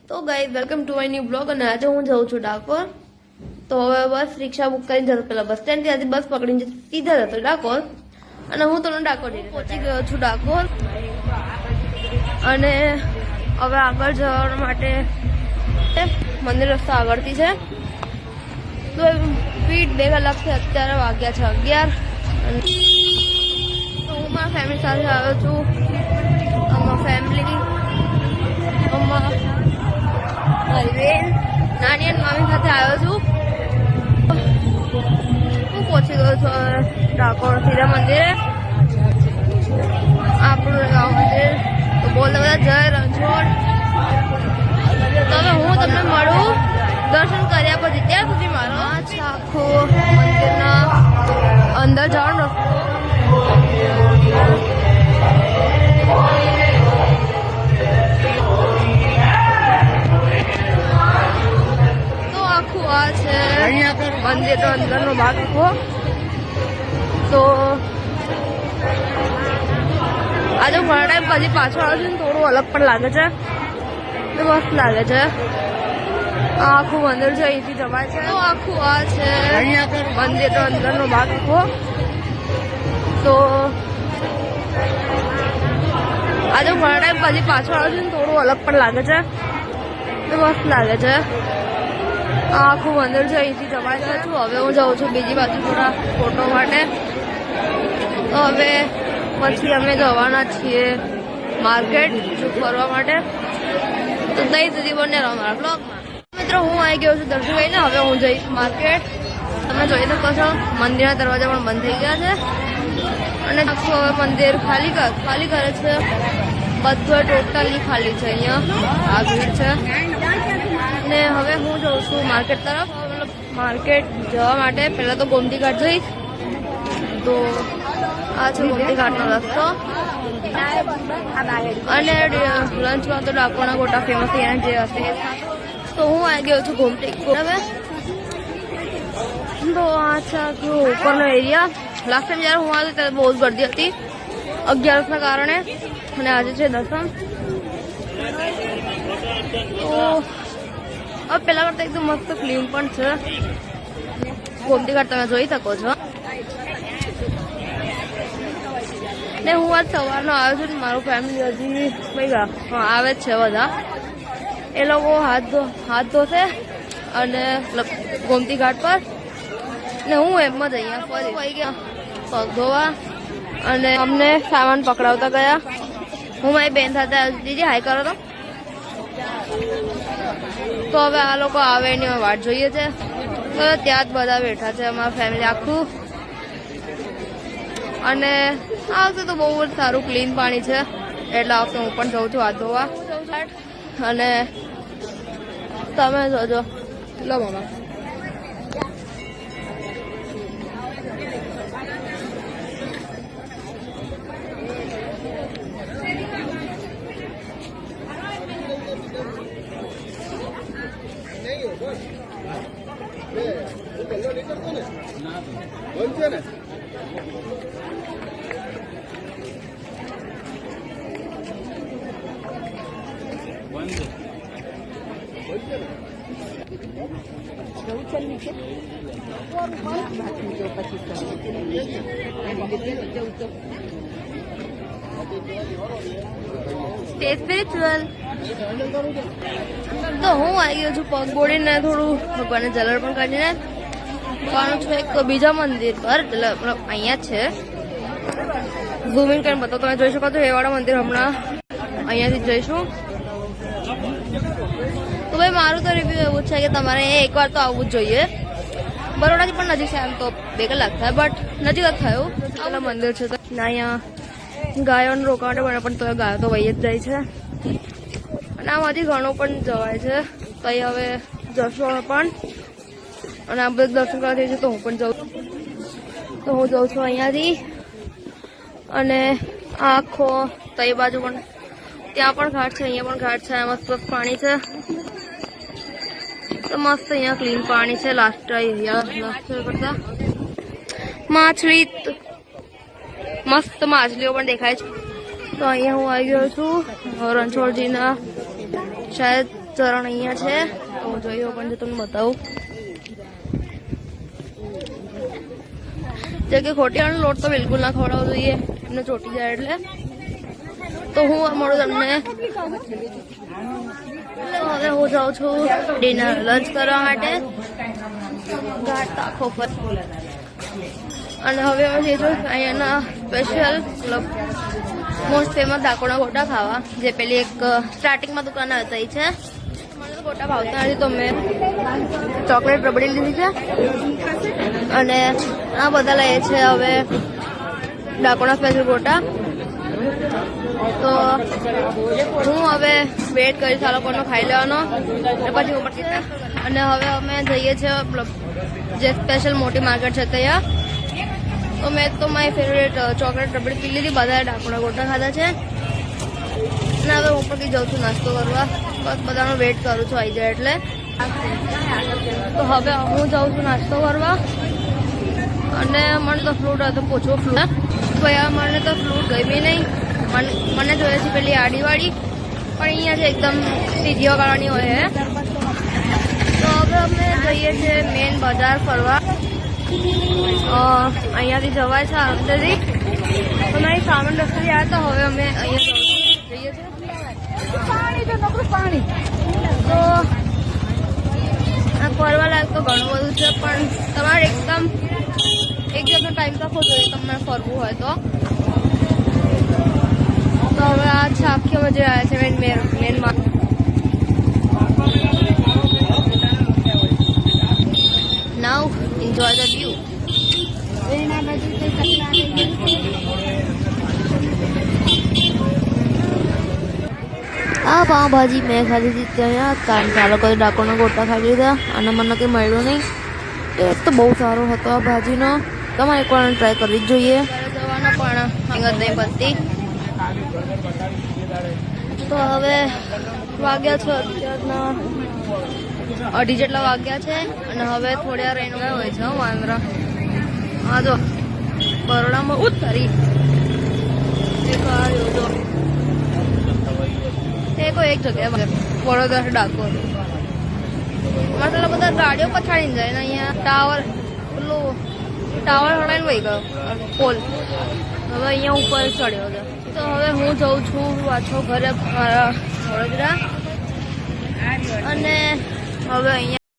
તો guys welcome to my new blog અને આજે હું જાઉં છું ડાકોર. તો હવે બસ રિક્ષા બુક કરીને જતો પેલા બસ સ્ટેન્ડ થી આજે બસ પકડીને સીધા જતો ડાકોર અને હું તમને ડાકોર પહોંચી ગયો છું ડાકોર અને હવે આગળ જવા માટે મંદિર રસ્તા આગળથી છે. તો સ્પીડ 2 કલાકથી અત્યારે વાગ્યા છે 11. તો હું મારા ફેમિલી સાથે આવ્યો છું. અમારા ફેમિલી મારી બેન નાની અને મામી સાથે આવ્યો છું. હું પહોંચી ગયો છું ડાકોર સીધા મંદિરે, આપણું ગામ મંદિર. તો બોલ બધા જય રણછોડ. તો હવે હું તમને મળું દર્શન કર્યા પછી. ત્યાં સુધી મારો આખું મંદિરના અંદર જવાનો છે મંદિરનો અંદરનો ભાગ આખો. તો આજે ઘણા ટાઈમ પછી પાછળ આવે છે ને થોડું અલગ પણ લાગે છે, તો મસ્ત લાગે છે. આખું મંદિર છે, અહીંથી જવાય છે. તો આખું આ છે મંદિરનો અંદરનો ભાગ આખો. તો આજે ઘણા ટાઈમ પછી પાછળ આવે છે ને થોડું અલગ પણ લાગે છે, તો મસ્ત લાગે છે. આખું મંદિર છે, અહીંથી જવાય છે. હવે હું જાઉં છું બીજી બાજુ થોડા ફોટો માટે. તો હવે પછી અમે જવાના છીએ માર્કેટ ફરવા માટે. તો ત્યાં સુધી બને રહો મારા બ્લોગમાં. મિત્રો હું આવી ગયો છું દર્શન કરીને. હવે હું જઈશ માર્કેટ. તમે જોઈ શકો છો મંદિરના દરવાજા પણ બંધ થઈ ગયા છે અને આખું હવે મંદિર ખાલી કરે છે. બધું ટોટલી ખાલી છે. અહીંયા આ ભીડ છે ને હવે હું જાઉં છું માર્કેટ તરફ. માર્કેટ જવા માટે પહેલાં તો ગોમતી ઘાટ જઈશ. તો આ છે ગોમતી ઘાટનો રસ્તો અને લંચમાં તો ડાકોરના ગોટા ફેમસ અહીંયા જે હશે. તો હું આવી ગયો છું ગોમતી. હવે તો આ છે આખું ઉપરનો એરિયા. લાસ્ટ ટાઈમ જ્યારે હું આવી ત્યારે બહુ જ ગરદી હતી 11ના કારણે અને આજે છે દસમ. તો હવે પેલા કરતા એકદમ મસ્ત ક્લીન પણ છે ગોમતી ઘાટ, તમે જોઈ શકો છો. ને હું આજ સવારનો આવ્યો છું. મારું ફેમિલી હજી આવે જ છે બધા. એ લોકો હાથ ધોશે અને ગોમતી ઘાટ પર ને હું એમ જ અહીંયા ફરી ગયા પગ ધોવા અને અમને સામાન પકડાવતા ગયા. હું મારી બેન સાથે દીદી હાઈ કરો તો હવે આ લોકો આવે એની વાટ જોઈએ છે. તો ત્યાં જ બધા બેઠા છે અમારા ફેમિલી આખું. અને આ વખતે તો બહુ જ સારું ક્લીન પાણી છે એટલે આ વખતે હું પણ જઉં છું હાથ ધોવા. અને તમે જોજો. લો મામા સ્ટે સ્પિરિચ્યુઅલ. તો હું આવી ગયો છું પગ બોડીને થોડું ભગવાનને જલર પણ કાઢીને જવાનું છું એક બીજા મંદિર પર. એટલે અહીંયા જ છે. ઝૂમ ઇન કરીને બતાવો. તમે જોઈ શકો છો એ વાળા મંદિર હમણાં અહીંયાથી જઈશું. તો ભાઈ મારું તો રિવ્યુ એવું છે કે તમારે એકવાર તો આવવું જ જોઈએ. બરોડાથી પણ નજીક છે એમ તો 2 કલાક થાય બટ નજીક જ થયું. આવું મંદિર છે અહીંયા ગાયોને રોકવા માટે પણ તો ગાયો તો વહી જ જાય છે અને આમાંથી ઘણું પણ જવાય છે. તો અહીં હવે જશું અમે પણ અને આ બધું દર્શન કરવા થઈ છે. તો હું પણ જાઉં છું અહીંયાથી. અને આખો તઈ બાજુ પણ ત્યાં પણ ઘાટ છે, અહીંયા પણ ઘાટ છે. મસ્ત મસ્ત પાણી છે. તો મસ્ત અહીંયા ક્લીન પાણી છે. લાસ્ટ કરતા માછલી મસ્ત માછલીઓ પણ દેખાય છે. તો અહીંયા હું આવી ગયો છું રણછોડજીના શાયદ ચરણ અહીંયા છે, તો હું જોઈ પણ જો તમને બતાવું. જે કે ખોટિયાનો લોટ તો બિલકુલ ના ખવડાવવો જોઈએ, એમને ચોટી જાય એટલે. તો હું મળું તમને. હવે હું જાઉં છું ડિનર લંચ કરવા માટે ઘાટ આખો પર. અને હવે અમે જઈશું અહીંયાના સ્પેશિયલ મતલબ મોસ્ટ ફેમસ ડાકોરના ગોટા ખાવા, જે પેલી એક સ્ટાર્ટિંગમાં દુકાન હતી છે. મને તો ગોટા ભાવતા નથી, તો મેં ચોકલેટ રબડી લીધી છે. અને આ બધા લઈએ છે હવે ડાકોરના સ્પેશિયલ ગોટા. તો હું હવે વેઇટ કરીશ આ લોકોનો ખાઈ લેવાનો, અને પછી ઉપર કીધા. અને હવે અમે જઈએ છીએ જે સ્પેશિયલ મોટી માર્કેટ છે ત્યાં. તો મેં તો મારી ફેવરેટ ચોકલેટ રબડી પી લીધી, બધા ડાકોરના ગોટા ખાધા છે. અને હવે હું ઉપરથી જાઉં છું નાસ્તો કરવા, બસ બધાનો વેઇટ કરું છું આવી જાય એટલે. તો હવે હું જાઉં છું નાસ્તો કરવા. અને મને તો ફ્રૂટ હતો, પોચો ફ્રૂટ. તો યાર મને તો ફ્રૂટ ગમી નહીં. મને જોઈએ છે પેલી આડીવાળી, પણ અહીંયા છે એકદમ સીધીઓ કાઢવાની હોય છે. તો હવે અમે જઈએ છીએ મેઇન બજાર ફરવા. અહીંયાથી જવાય છે અંદરથી. અમારી સામાન રસ્તેથી આવ્યા, તો હવે અમે અહીંયા જઈએ છીએ. પાણી તો ફરવા લાયક તો ઘણું બધું છે, પણ તમારે એકદમ એક જગ્યાનો ટાઈમ રાખવો જોઈએ તમને ફરવું હોય તો. તો હવે આ છે આખી અમે જે આવ્યા છે મેનમાં. નાઉ એન્જોય ધ વ્યૂ. આ પાવભાજી મેં ખાધી હતી ત્યાં, કારણ કે આ લોકોએ ડાકોરના ગોટા ખાઈ લીધા અને મને કંઈ મળ્યું નહીં. ટેસ્ટ તો બહુ સારો હતો આ ભાજીનો, તમારે એકવાર ટ્રાય કરવી જ જોઈએ. જવાના પણ અંગત નહીં બનતી. તો હવે વાગ્યા છે અત્યારના 2:30 જેટલા વાગ્યા છે. અને હવે થોડી વાર રહીને ગયા હોય છે વાંદરા. હા જો બરોડામાં ઉતરી એક જગ્યાએ વડોદરા ડાકોર. મતલબ બધા ગાડીઓ પછાડીને જાય ને અહીંયા ટાવર હડાઈને વહી ગયો પોલ. હવે અહીંયા ઉપર ચડ્યો છે. તો હવે હું જઉં છું પાછો ઘરે મારા વડોદરા. અને હવે અહીંયા